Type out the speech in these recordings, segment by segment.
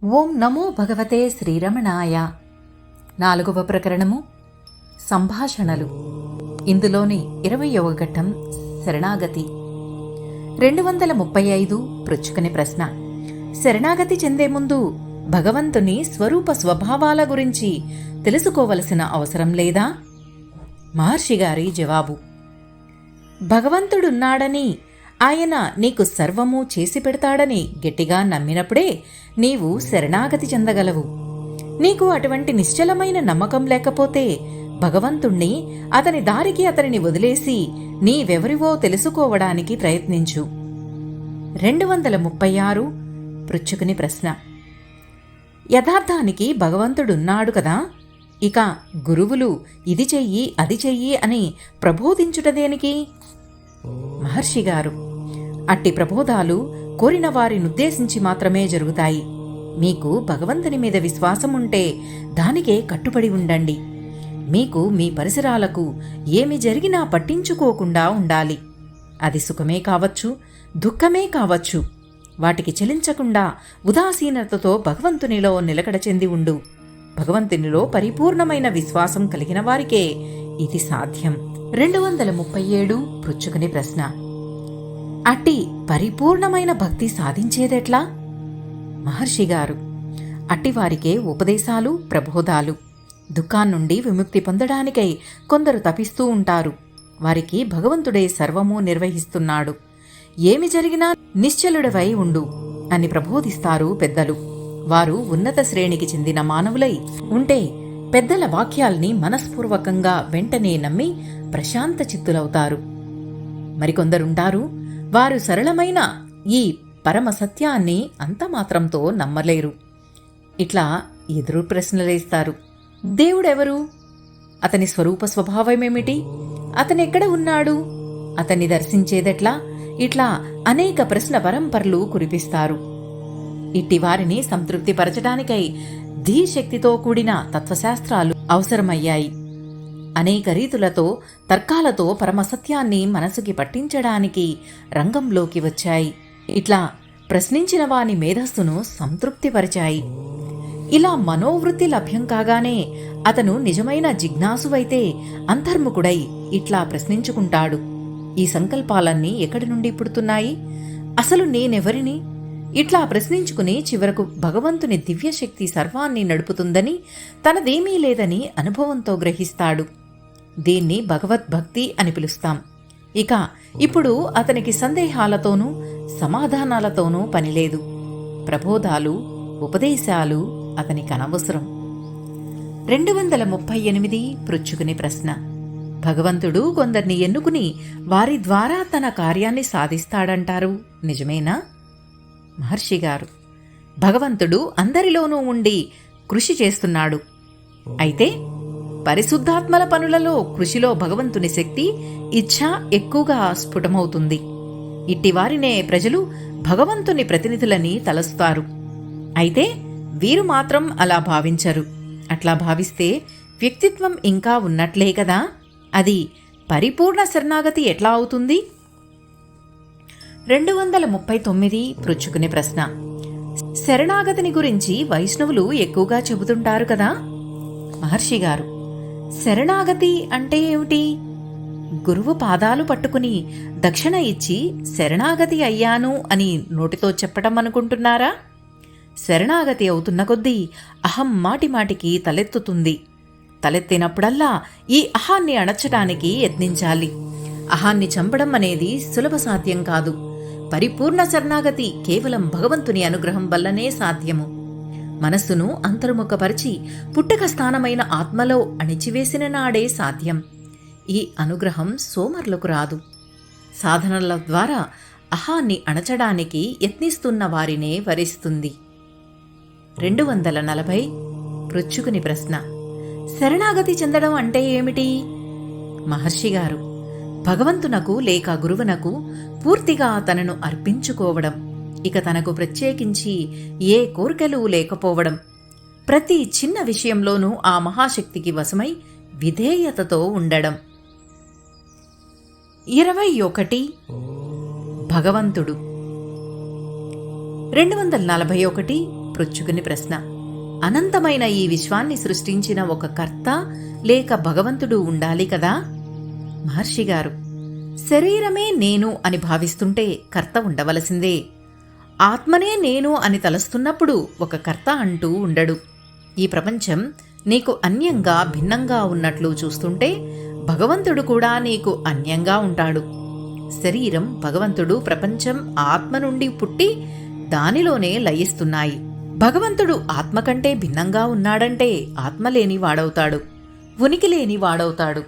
ఓం నమో భగవతే శ్రీరమణాయ. 4వ ప్రకరణము సంభాషణలు. ఇందులోని 20వ ఘట్టం శరణాగతి. 235 పృచ్ఛుకుని ప్రశ్న. శరణాగతి చెందే ముందు భగవంతుని స్వరూప స్వభావాల గురించి తెలుసుకోవలసిన అవసరం లేదా? మహర్షిగారి జవాబు: భగవంతుడున్నాడని, ఆయన నీకు సర్వము చేసి పెడతాడని గట్టిగా నమ్మినప్పుడే నీవు శరణాగతి చెందగలవు. నీకు అటువంటి నిశ్చలమైన నమ్మకం లేకపోతే భగవంతుణ్ణి, అతని దారికి అతనిని వదిలేసి నీవెవరివో తెలుసుకోవడానికి ప్రయత్నించు. 236 పృచ్ఛుకుని ప్రశ్న. యథార్థానికి భగవంతుడున్నాడు కదా, ఇక గురువులు ఇది చెయ్యి అది చెయ్యి అని ప్రబోధించుటదేనికి? మహర్షిగారు: అట్టి ప్రబోధాలు కోరిన వారినుద్దేశించి మాత్రమే జరుగుతాయి. మీకు భగవంతుని మీద విశ్వాసముంటే దానికే కట్టుబడి ఉండండి. మీకు మీ పరిసరాలకు ఏమి జరిగినా పట్టించుకోకుండా ఉండాలి. అది సుఖమే కావచ్చు, దుఃఖమే కావచ్చు. వాటికి చెలించకుండా ఉదాసీనతతో భగవంతునిలో నిలకడ చెంది ఉండు. భగవంతునిలో పరిపూర్ణమైన విశ్వాసం కలిగిన వారికే ఇది సాధ్యం. 237 పృచ్ఛుకుని ప్రశ్న. అట్టి పరిపూర్ణమైన భక్తి సాధించేదెట్లా? మహర్షిగారు: అట్టివారికే ఉపదేశాలు, ప్రబోధాలు. దుఃఖాన్నుండి విముక్తి పొందడానికై కొందరు తపిస్తూ ఉంటారు. వారికి భగవంతుడే సర్వము నిర్వహిస్తున్నాడు. ఏమి జరిగినా నిశ్చలుడవై ఉండు అని ప్రబోధిస్తారు పెద్దలు. వారు ఉన్నత శ్రేణికి చెందిన మానవులై ఉంటే పెద్దల వాక్యాల్ని మనస్పూర్వకంగా వెంటనే నమ్మి ప్రశాంత చిత్తులవుతారు. మరికొందరుంటారు, వారు సరళమైన ఈ పరమ సత్యాన్ని అంతమాత్రంతో నమ్మలేరు. ఇట్లా ఎదురు ప్రశ్నలేస్తారు. దేవుడెవరు? అతని స్వరూప స్వభావమేమిటి? అతనెక్కడ ఉన్నాడు? అతన్ని దర్శించేదెట్లా? ఇట్లా అనేక ప్రశ్న పరంపరలు కురిపిస్తారు. ఇట్టివారిని సంతృప్తిపరచడానికై ధీశక్తితో కూడిన తత్వశాస్త్రాలు అవసరమయ్యాయి. అనేక రీతులతో తర్కాలతో పరమసత్యాన్ని మనసుకి పట్టించడానికి రంగంలోకి వచ్చాయి. ఇట్లా ప్రశ్నించిన వాని మేధస్సును సంతృప్తిపరిచాయి. ఇలా మనోవృత్తి లభ్యం కాగానే అతను నిజమైన జిజ్ఞాసువైతే అంతర్ముఖుడై ఇట్లా ప్రశ్నించుకుంటాడు. ఈ సంకల్పాలన్నీ ఎక్కడి నుండి పుడుతున్నాయి? అసలు నేనెవరిని? ఇట్లా ప్రశ్నించుకుని చివరకు భగవంతుని దివ్యశక్తి సర్వాన్ని నడుపుతుందని, తనదేమీ లేదని అనుభవంతో గ్రహిస్తాడు. దీన్ని భగవద్భక్తి అని పిలుస్తాం. ఇక ఇప్పుడు అతనికి సందేహాలతోనూ సమాధానాలతోనూ పనిలేదు. ప్రబోధాలు, ఉపదేశాలు అతనికి అనవసరం. 238 పృచ్ఛుకుని ప్రశ్న. భగవంతుడు కొందరిని ఎన్నుకుని వారి ద్వారా తన కార్యాన్ని సాధిస్తాడంటారు, నిజమేనా? మహర్షిగారు: భగవంతుడు అందరిలోనూ ఉండి కృషి చేస్తున్నాడు. అయితే పరిశుద్ధాత్మల పనులలో కృషిలో భగవంతుని శక్తి, ఇచ్ఛ ఎక్కువగా స్ఫుటమవుతుంది. ఇట్టివారినే ప్రజలు భగవంతుని ప్రతినిధులని తలస్తారు. అయితే వీరు మాత్రం అలా భావించరు. అట్లా భావిస్తే వ్యక్తిత్వం ఇంకా ఉన్నట్లే కదా, అది పరిపూర్ణ శరణాగతి ఎట్లా అవుతుంది? 239 పృచ్ఛుకుని ప్రశ్న. శరణాగతిని గురించి వైష్ణవులు ఎక్కువగా చెబుతుంటారు కదా. మహర్షిగారు: శరణాగతి అంటే ఏమిటి? గురువు పాదాలు పట్టుకుని దక్షిణ ఇచ్చి శరణాగతి అయ్యాను అని నోటితో చెప్పటం అనుకుంటున్నారా? శరణాగతి అవుతున్న కొద్దీ అహం మాటిమాటికి తలెత్తుతుంది. తలెత్తినప్పుడల్లా ఈ అహాన్ని అణచడానికి యత్నించాలి. అహాన్ని చంపడం అనేది సులభ సాధ్యం కాదు. పరిపూర్ణ శరణాగతి కేవలం భగవంతుని అనుగ్రహం వల్లనే సాధ్యము. మనస్సును అంతర్ముఖపరిచి పుట్టక స్థానమైన ఆత్మలో అణిచివేసిన నాడే సాధ్యం. ఈ అనుగ్రహం సోమరులకు రాదు. సాధనల ద్వారా అహాన్ని అణచడానికి యత్నిస్తున్న వారినే వరిస్తుంది. 240 పృచ్ఛుకుని ప్రశ్న. శరణాగతి చెందడం అంటే ఏమిటి? మహర్షిగారు: భగవంతునకు లేక గురువునకు పూర్తిగా తనను అర్పించుకోవడం. ఇక తనకు ప్రత్యేకించి ఏ కోరికలు లేకపోవడం. ప్రతి చిన్న విషయంలోనూ ఆ మహాశక్తికి వశమై విధేయతతో ఉండడం. 21 భగవంతుడు. 241 పృచ్ఛుకుని ప్రశ్న. అనంతమైన ఈ విశ్వాన్ని సృష్టించిన ఒక కర్త లేక భగవంతుడు ఉండాలి కదా? మహర్షిగారు, శరీరమే నేను అని భావిస్తుంటే కర్త ఉండవలసిందే. ఆత్మనే నేను అని తలస్తున్నప్పుడు ఒక కర్త అంటూ ఉండడు. ఈ ప్రపంచం నీకు అన్యంగా భిన్నంగా ఉన్నట్లు చూస్తుంటే భగవంతుడు కూడా నీకు అన్యంగా ఉంటాడు. శరీరం, భగవంతుడు, ప్రపంచం ఆత్మ నుండి పుట్టి దానిలోనే లయిస్తున్నాయి. భగవంతుడు ఆత్మ కంటే భిన్నంగా ఉన్నాడంటే ఆత్మ లేని వాడవుతాడు, ఉనికి లేని వాడవుతాడు.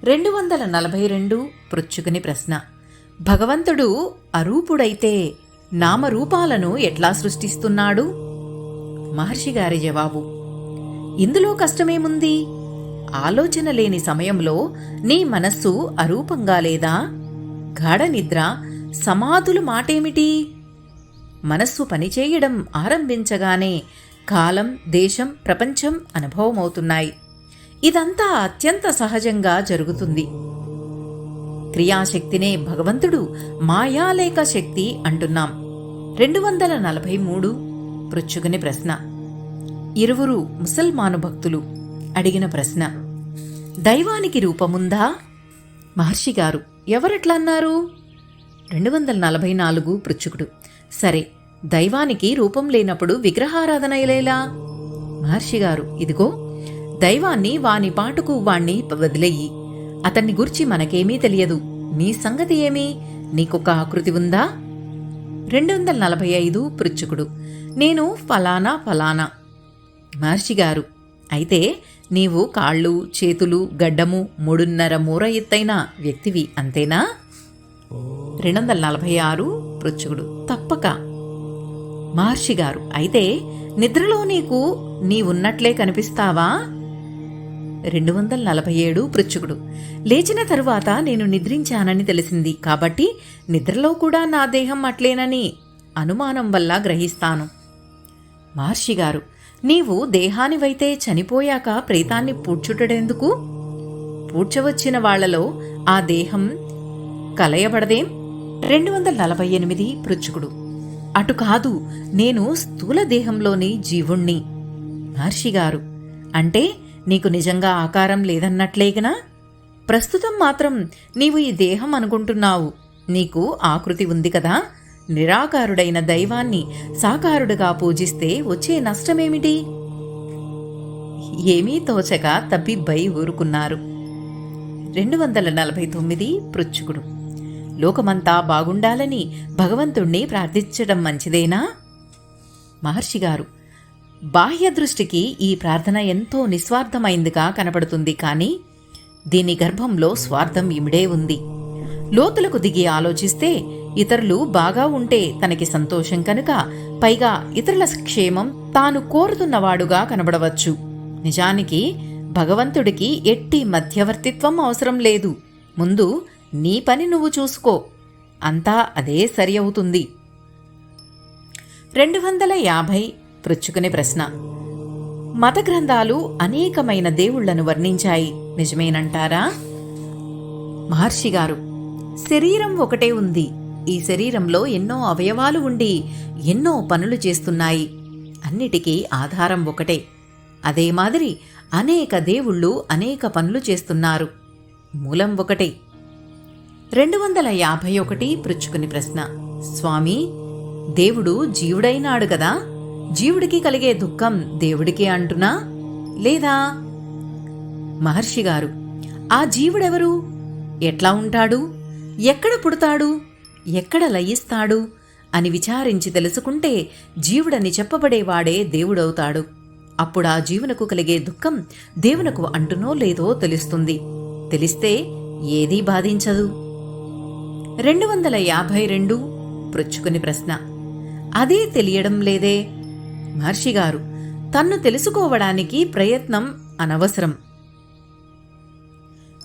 242 పృచ్ఛుకుని ప్రశ్న. భగవంతుడు అరూపుడైతే నామరూపాలను ఎట్లా సృష్టిస్తున్నాడు? మహర్షిగారి జవాబు. ఇందులో కష్టమేముంది? ఆలోచన లేని సమయంలో నీ మనస్సు అరూపంగా లేదా? గాఢ నిద్ర, సమాధులు మాటేమిటి? మనస్సు పనిచేయడం ఆరంభించగానే కాలం, దేశం, ప్రపంచం అనుభవమవుతున్నాయి. ఇదంతా అత్యంత సహజంగా జరుగుతుంది. క్రియాశక్తినే భగవంతుడు మాయాలేక శక్తి అంటున్నాం. 243 పృచ్ఛుకుని ప్రశ్న. ఇరువురు ముసల్మాను భక్తులు అడిగిన ప్రశ్న. దైవానికి రూపముందా? మహర్షిగారు, ఎవరట్లన్నారు? 244 పృచ్ఛుకుడు. సరే, దైవానికి రూపం లేనప్పుడు విగ్రహారాధన ఎలేలా? మహర్షిగారు, ఇదిగో దైవాన్ని వాని పాటుకు వాణ్ణి వదిలేయి. అతన్ని గురించి మనకేమీ తెలియదు. నీ సంగతి ఏమీ? నీకొక ఆకృతి ఉందా? 245 పృచ్ఛుకుడు. నేను ఫలానా ఫలానా. మహర్షిగారు, అయితే నీవు కాళ్ళు, చేతులు, గడ్డము 3.5 మూర ఎత్తైన వ్యక్తివి, అంతేనా? 246 పృచ్ఛుకుడు. తప్పక. మహర్షిగారు, అయితే నిద్రలో నీకు నీవున్నట్లే కనిపిస్తావా? 247 పృచ్ఛుకుడు. లేచిన తరువాత నేను నిద్రించానని తెలిసింది కాబట్టి నిద్రలో కూడా నా దేహం అట్లేనని అనుమానం వల్ల గ్రహిస్తాను. మహర్షిగారు, నీవు దేహానివైతే చనిపోయాక ప్రేతాన్ని పూడ్చుటడెందుకు? పూడ్చవచ్చిన వాళ్లలో ఆ దేహం కలయబడదేం? 248 పృచ్ఛుకుడు. అటు కాదు, నేను స్థూల దేహంలోని జీవుణ్ణి. మహర్షిగారు, అంటే నీకు నిజంగా ఆకారం లేదన్నట్లేగనా? ప్రస్తుతం మాత్రం నీవు ఈ దేహం అనుకుంటున్నావు. నీకు ఆకృతి ఉంది కదా? నిరాకారుడైన దైవాన్ని సాకారుడుగా పూజిస్తే వచ్చే నష్టమేమిటి? ఏమీ తోచక తబ్బిబ్బై ఊరుకున్నారు. 249 పృచ్ఛుకుడు. లోకమంతా బాగుండాలని భగవంతుణ్ణి ప్రార్థించడం మంచిదేనా? మహర్షిగారు, బాహ్య దృష్టికి ఈ ప్రార్థన ఎంతో నిస్వార్థమైందిగా కనపడుతుంది. కానీ దీని గర్భంలో స్వార్థం ఇమిడే ఉంది. లోతులకు దిగి ఆలోచిస్తే ఇతరులు బాగా ఉంటే తనకి సంతోషం కనుక పైగా ఇతరుల క్షేమం తాను కోరుతున్నవాడుగా కనబడవచ్చు. నిజానికి భగవంతుడికి ఎట్టి మధ్యవర్తిత్వం అవసరం లేదు. ముందు నీ పని నువ్వు చూసుకో, అంతా అదే సరి అవుతుంది. 250 పృచ్ఛుకుని ప్రశ్న. మత గ్రంథాలు అనేకమైన దేవుళ్లను వర్ణించాయి, నిజమేనంటారా? మహర్షిగారు, శరీరం ఒకటే ఉంది. ఈ శరీరంలో ఎన్నో అవయవాలు ఉండి ఎన్నో పనులు చేస్తున్నాయి. అన్నిటికీ ఆధారం ఒకటే. అదే మాదిరి అనేక దేవుళ్ళు అనేక పనులు చేస్తున్నారు. మూలం ఒకటే. 251 పృచ్ఛుకుని ప్రశ్న. స్వామి, దేవుడు జీవుడైనాడు కదా? జీవుడికి కలిగే దుఃఖం దేవుడికి అంటున్నా లేదా? మహర్షిగారు, ఆ జీవుడెవరు? ఎట్లా ఉంటాడు? ఎక్కడ పుడతాడు? ఎక్కడ లయిస్తాడు అని విచారించి తెలుసుకుంటే జీవుడని చెప్పబడేవాడే దేవుడవుతాడు. అప్పుడా జీవునకు కలిగే దుఃఖం దేవునకు అంటునో లేదో తెలుస్తుంది. తెలిస్తే ఏదీ బాధించదు. 252 పృచ్ఛుకుని ప్రశ్న. అదే తెలియడం లేదే? మహర్షిగారు, తన్ను తెలుసుకోవడానికి ప్రయత్నం అనవసరం.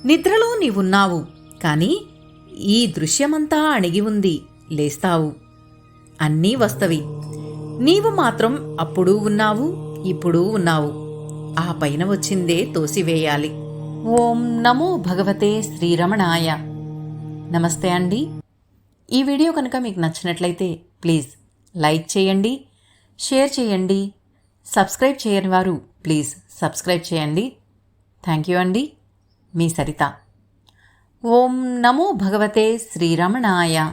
నిద్రలో నీవున్నావు, కాని ఈ దృశ్యమంతా అణిగి ఉంది. లేస్తావు, అన్నీ వస్తవి. నీవు మాత్రం అప్పుడూ ఉన్నావు, ఇప్పుడూ ఉన్నావు. ఆ పైన వచ్చిందే తోసివేయాలి. ఓం నమో భగవతే శ్రీరమణాయ. నమస్తే అండి. ఈ వీడియో కనుక మీకు నచ్చినట్లయితే ప్లీజ్ లైక్ చేయండి, షేర్ చేయండి. సబ్స్క్రైబ్ చేయని వారు ప్లీజ్ సబ్స్క్రైబ్ చేయండి. థ్యాంక్ యూ అండి. మీ సరిత. ఓం నమో భగవతే శ్రీరమణాయ.